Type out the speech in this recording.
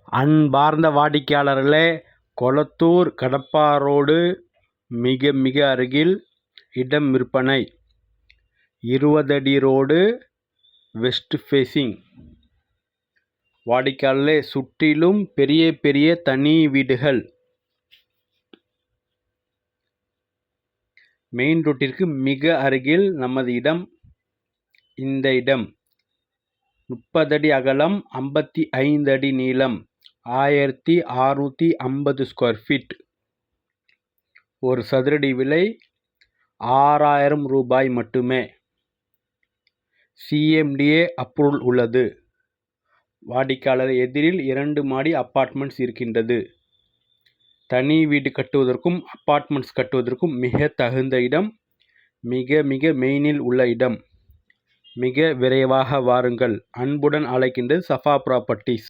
அன்பார்ந்த வாடிக்கையாளர்களே, கொளத்தூர் கடப்பா ரோடு மிக மிக அருகில் இடம் விற்பனை. 20 அடி ரோடு, வெஸ்ட் ஃபேசிங். வாடிக்கையாளர்களே, சுற்றிலும் பெரிய பெரிய தனி வீடுகள். மெயின் ரோட்டிற்கு மிக அருகில் நமது இடம். இந்த இடம் 30 அடி அகலம், 55 அடி நீளம், 1650 ஸ்கொயர் ஃபீட். ஒரு சதுரடி விலை 6000 ரூபாய் மட்டுமே. CMDA அப்ரூவல் உள்ளது. வாடிக்கையாளர் எதிரில் 2 மாடி அபார்ட்மெண்ட்ஸ் இருக்கின்றது. தனி வீடு கட்டுவதற்கும் அபார்ட்மெண்ட்ஸ் கட்டுவதற்கும் மிக தகுந்த இடம். மிக மிக மெயினில் உள்ள இடம். மிக விரைவாக வாருங்கள். அன்புடன் அழைக்கின்றது சஃபா ப்ராப்பர்ட்டிஸ்.